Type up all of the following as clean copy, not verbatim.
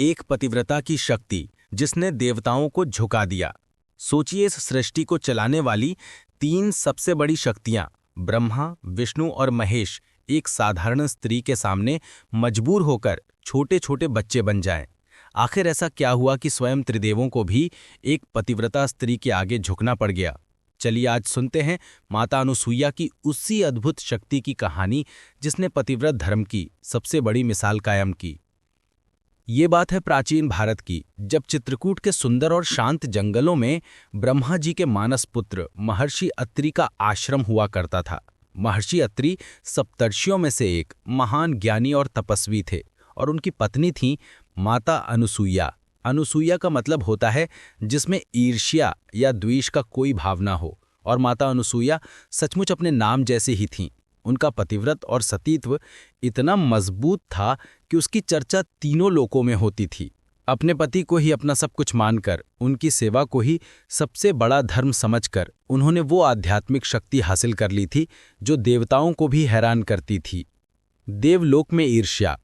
एक पतिव्रता की शक्ति जिसने देवताओं को झुका दिया। सोचिए, इस सृष्टि को चलाने वाली तीन सबसे बड़ी शक्तियां ब्रह्मा, विष्णु और महेश एक साधारण स्त्री के सामने मजबूर होकर छोटे छोटे बच्चे बन जाएं। आखिर ऐसा क्या हुआ कि स्वयं त्रिदेवों को भी एक पतिव्रता स्त्री के आगे झुकना पड़ गया? चलिए आज सुनते हैं माता अनुसुईया की उसी अद्भुत शक्ति की कहानी जिसने पतिव्रत धर्म की सबसे बड़ी मिसाल कायम की। ये बात है प्राचीन भारत की, जब चित्रकूट के सुंदर और शांत जंगलों में ब्रह्मा जी के मानस पुत्र महर्षि अत्रि का आश्रम हुआ करता था। महर्षि अत्रि सप्तर्षियों में से एक महान ज्ञानी और तपस्वी थे और उनकी पत्नी थी माता अनुसुईया। अनुसुईया का मतलब होता है जिसमें ईर्ष्या या द्वेष का कोई भाव ना हो, और माता अनुसुईया सचमुच अपने नाम जैसे ही थीं। उनका पतिव्रत और सतीत्व इतना मजबूत था कि उसकी चर्चा तीनों लोकों में होती थी। अपने पति को ही अपना सब कुछ मानकर, उनकी सेवा को ही सबसे बड़ा धर्म समझकर उन्होंने वो आध्यात्मिक शक्ति हासिल कर ली थी जो देवताओं को भी हैरान करती थी। देवलोक में ईर्ष्या।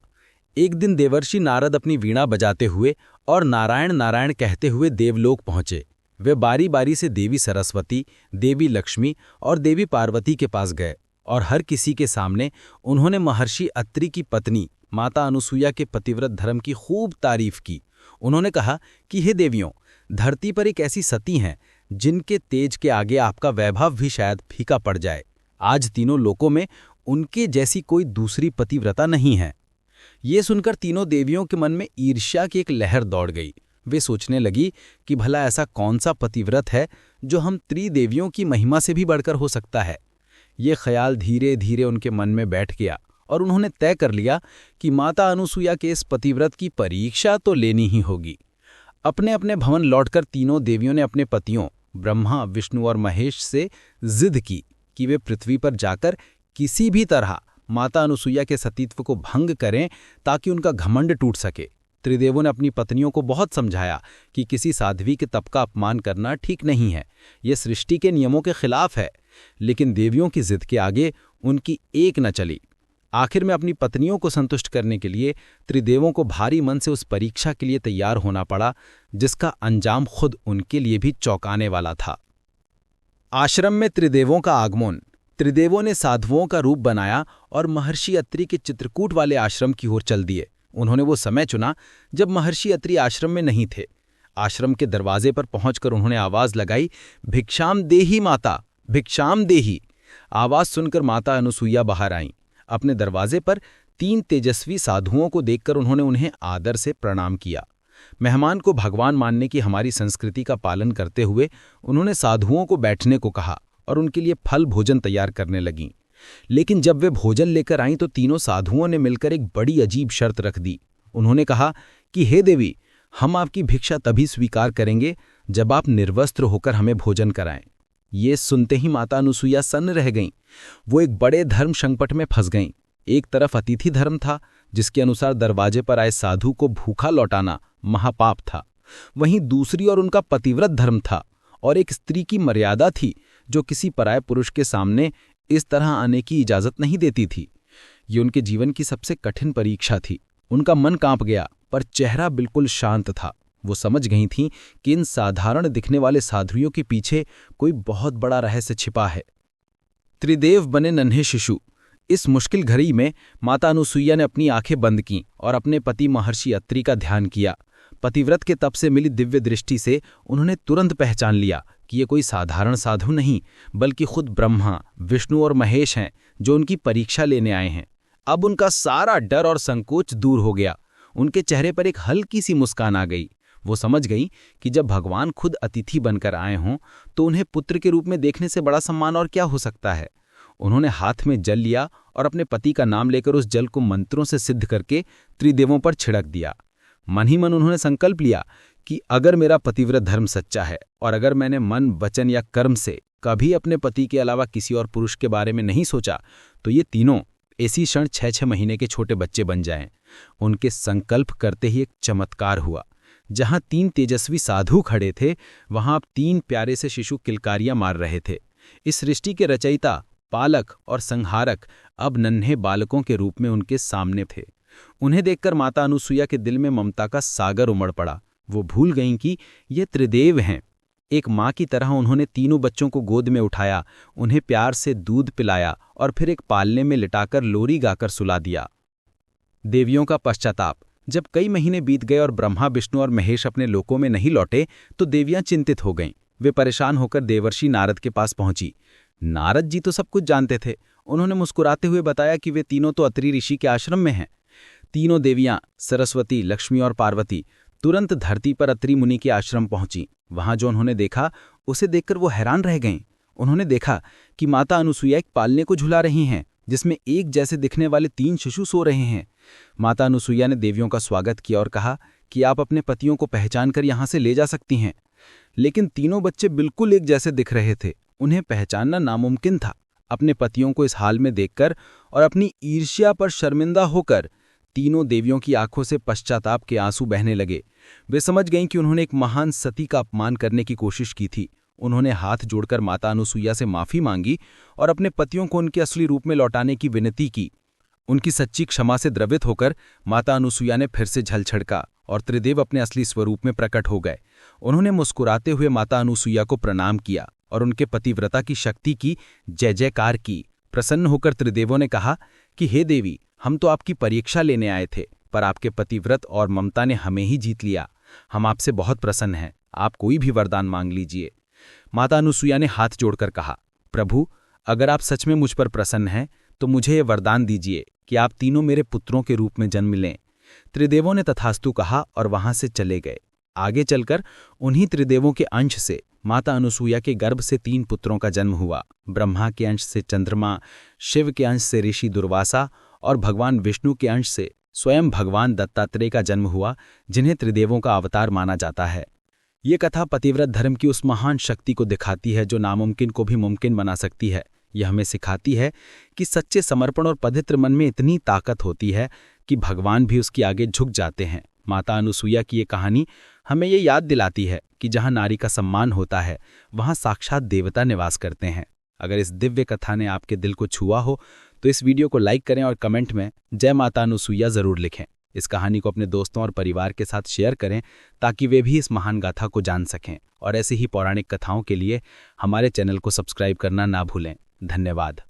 एक दिन देवर्षि नारद अपनी वीणा बजाते हुए और नारायण नारायण कहते हुए देवलोक पहुंचे। वे बारी बारी से देवी सरस्वती, देवी लक्ष्मी और देवी पार्वती के पास गए और हर किसी के सामने उन्होंने महर्षि अत्रि की पत्नी माता अनुसुईया के पतिव्रत धर्म की खूब तारीफ की। उन्होंने कहा कि हे देवियों, धरती पर एक ऐसी सती हैं जिनके तेज के आगे आपका वैभव भी शायद फीका पड़ जाए। आज तीनों लोकों में उनके जैसी कोई दूसरी पतिव्रता नहीं है। ये सुनकर तीनों देवियों के मन में ईर्ष्या की एक लहर दौड़ गई। वे सोचने लगी कि भला ऐसा कौन सा पतिव्रत है जो हम त्रिदेवियों की महिमा से भी बढ़कर हो सकता है। ये ख्याल धीरे धीरे उनके मन में बैठ गया और उन्होंने तय कर लिया कि माता अनुसुईया के इस पतिव्रत की परीक्षा तो लेनी ही होगी। अपने अपने भवन लौटकर तीनों देवियों ने अपने पतियों ब्रह्मा, विष्णु और महेश से जिद की कि वे पृथ्वी पर जाकर किसी भी तरह माता अनुसुईया के सतीत्व को भंग करें ताकि उनका घमंड टूट सके। त्रिदेवों ने अपनी पत्नियों को बहुत समझाया कि किसी साध्वी के तप का अपमान करना ठीक नहीं है, यह सृष्टि के नियमों के खिलाफ है। लेकिन देवियों की जिद के आगे उनकी एक न चली। आखिर में अपनी पत्नियों को संतुष्ट करने के लिए त्रिदेवों को भारी मन से उस परीक्षा के लिए तैयार होना पड़ा जिसका अंजाम खुद उनके लिए भी चौंकाने वाला था। आश्रम में त्रिदेवों का आगमन। त्रिदेवों ने साधुओं का रूप बनाया और महर्षि अत्रि के चित्रकूट वाले आश्रम की ओर चल दिए। उन्होंने वो समय चुना जब महर्षि अत्रि आश्रम में नहीं थे। आश्रम के दरवाजे पर पहुंचकर उन्होंने आवाज लगाई, भिक्षाम देही माता, भिक्षाम देही। आवाज सुनकर माता अनुसुईया बाहर आईं। अपने दरवाजे पर तीन तेजस्वी साधुओं को देखकर उन्होंने उन्हें आदर से प्रणाम किया। मेहमान को भगवान मानने की हमारी संस्कृति का पालन करते हुए उन्होंने साधुओं को बैठने को कहा और उनके लिए फल भोजन तैयार करने लगीं। लेकिन जब वे भोजन लेकर आईं तो तीनों साधुओं ने मिलकर एक बड़ी अजीब शर्त रख दी। उन्होंने कहा कि हे देवी, हम आपकी भिक्षा तभी स्वीकार करेंगे जब आप निर्वस्त्र होकर हमें भोजन कराएं। ये सुनते ही माता अनुसुईया सन्न रह गईं। वो एक बड़े धर्म संकट में फंस गईं। एक तरफ अतिथि धर्म था जिसके अनुसार दरवाजे पर आए साधु को भूखा लौटाना महापाप था। वहीं दूसरी ओर उनका पतिव्रत धर्म था और एक स्त्री की मर्यादा थी जो किसी पराये पुरुष के सामने इस तरह आने की इजाजत नहीं देती थी। ये उनके जीवन की सबसे कठिन परीक्षा थी। उनका मन कांप गया पर चेहरा बिल्कुल शांत था। वो समझ गई थीं कि इन साधारण दिखने वाले साधुओं के पीछे कोई बहुत बड़ा रहस्य छिपा है। त्रिदेव बने नन्हे शिशु। इस मुश्किल घड़ी में माता अनुसुईया ने अपनी आंखें बंद कीं और अपने पति महर्षि अत्रि का ध्यान किया। पतिव्रत के तप से मिली दिव्य दृष्टि से उन्होंने तुरंत पहचान लिया कि ये कोई साधारण साधु नहीं बल्कि खुद ब्रह्मा, विष्णु और महेश हैं जो उनकी परीक्षा लेने आए हैं। अब उनका सारा डर और संकोच दूर हो गया। उनके चेहरे पर एक हल्की सी मुस्कान आ गई। वो समझ गई कि जब भगवान खुद अतिथि बनकर आए हों तो उन्हें पुत्र के रूप में देखने से बड़ा सम्मान और क्या हो सकता है। उन्होंने हाथ में जल लिया और अपने पति का नाम लेकर उस जल को मंत्रों से सिद्ध करके त्रिदेवों पर छिड़क दिया। मन ही मन उन्होंने संकल्प लिया कि अगर मेरा पतिव्रत धर्म सच्चा है और अगर मैंने मन, वचन या कर्म से कभी अपने पति के अलावा किसी और पुरुष के बारे में नहीं सोचा तो ये तीनों इसी क्षण 6-6 महीने के छोटे बच्चे बन जाएं। उनके संकल्प करते ही एक चमत्कार हुआ। जहां 3 तेजस्वी साधु खड़े थे वहां अब 3 प्यारे से शिशु किलकारियां मार रहे थे। इस सृष्टि के रचयिता, पालक और संहारक अब नन्हे बालकों के रूप में उनके सामने थे। उन्हें देखकर माता अनुसुईया के दिल में ममता का सागर उमड़ पड़ा। वो भूल गईं कि ये त्रिदेव हैं। एक माँ की तरह उन्होंने तीनों बच्चों को गोद में उठाया, उन्हें प्यार से दूध पिलाया और फिर एक पालने में लिटाकर लोरी गाकर सुला दिया। देवियों का पश्चाताप। जब कई महीने बीत गए और ब्रह्मा, विष्णु और महेश अपने लोकों में नहीं लौटे तो देवियां चिंतित हो गईं। वे परेशान होकर देवर्षि नारद के पास पहुंची। नारद जी तो सब कुछ जानते थे। उन्होंने मुस्कुराते हुए बताया कि वे तीनों तो अत्रि ऋषि के आश्रम में हैं। तीनों देवियां सरस्वती, लक्ष्मी और पार्वती तुरंत धरती पर अत्रि मुनि के आश्रम पहुंची। वहां जो उन्होंने देखा उसे देखकर वो हैरान रह गईं। उन्होंने देखा कि माता अनुसुईया एक पालने को झुला रही हैं जिसमें एक जैसे दिखने वाले 3 शिशु सो रहे हैं। माता अनुसुईया ने देवियों का स्वागत किया और कहा कि आप अपने पतियों को पहचान कर यहां से ले जा सकती हैं। लेकिन तीनों बच्चे बिल्कुल एक जैसे दिख रहे थे। उन्हें पहचानना नामुमकिन था। अपने पतियों को इस हाल में देखकर और अपनी ईर्ष्या पर शर्मिंदा होकर तीनों देवियों की आंखों से पश्चाताप के आंसू बहने लगे। वे समझ गईं कि उन्होंने एक महान सती का अपमान करने की कोशिश की थी। उन्होंने हाथ जोड़कर माता अनुसुईया से माफी मांगी और अपने पतियों को उनके असली रूप में लौटाने की विनती की। उनकी सच्ची क्षमा से द्रवित होकर माता अनुसुईया ने फिर से झल छड़का और त्रिदेव अपने असली स्वरूप में प्रकट हो गए। उन्होंने मुस्कुराते हुए माता अनुसुईया को प्रणाम किया और उनके पतिव्रता की शक्ति की जय जयकार की। प्रसन्न होकर त्रिदेवों ने कहा कि हे देवी, हम तो आपकी परीक्षा लेने आए थे, पर आपके पतिव्रत और ममता ने हमें ही जीत लिया। हम आपसे बहुत प्रसन्न हैं। आप कोई भी वरदान मांग लीजिए। माता अनुसुईया ने हाथ जोड़कर कहा, प्रभु, अगर आप सच में मुझ पर प्रसन्न हैं तो मुझे ये वरदान दीजिए कि आप तीनों मेरे पुत्रों के रूप में जन्म लें। त्रिदेवों ने तथास्तु कहा और वहां से चले गए। आगे चलकर उन्हीं त्रिदेवों के अंश से माता अनुसुईया के गर्भ से 3 पुत्रों का जन्म हुआ। ब्रह्मा के अंश से चंद्रमा, शिव के अंश से ऋषि दुर्वासा और भगवान विष्णु के अंश से स्वयं भगवान दत्तात्रेय का जन्म हुआ, जिन्हें त्रिदेवों का अवतार माना जाता है। ये कथा पतिव्रत धर्म की उस महान शक्ति को दिखाती है जो नामुमकिन को भी मुमकिन बना सकती है। यह हमें सिखाती है कि सच्चे समर्पण और पवित्र मन में इतनी ताकत होती है कि भगवान भी उसके आगे झुक जाते हैं। माता अनुसुईया की ये कहानी हमें ये याद दिलाती है कि जहाँ नारी का सम्मान होता है वहाँ साक्षात देवता निवास करते हैं। अगर इस दिव्य कथा ने आपके दिल को छुआ हो तो इस वीडियो को लाइक करें और कमेंट में जय माता अनुसुईया जरूर लिखें। इस कहानी को अपने दोस्तों और परिवार के साथ शेयर करें ताकि वे भी इस महान गाथा को जान सकें। और ऐसी ही पौराणिक कथाओं के लिए हमारे चैनल को सब्सक्राइब करना ना भूलें। धन्यवाद।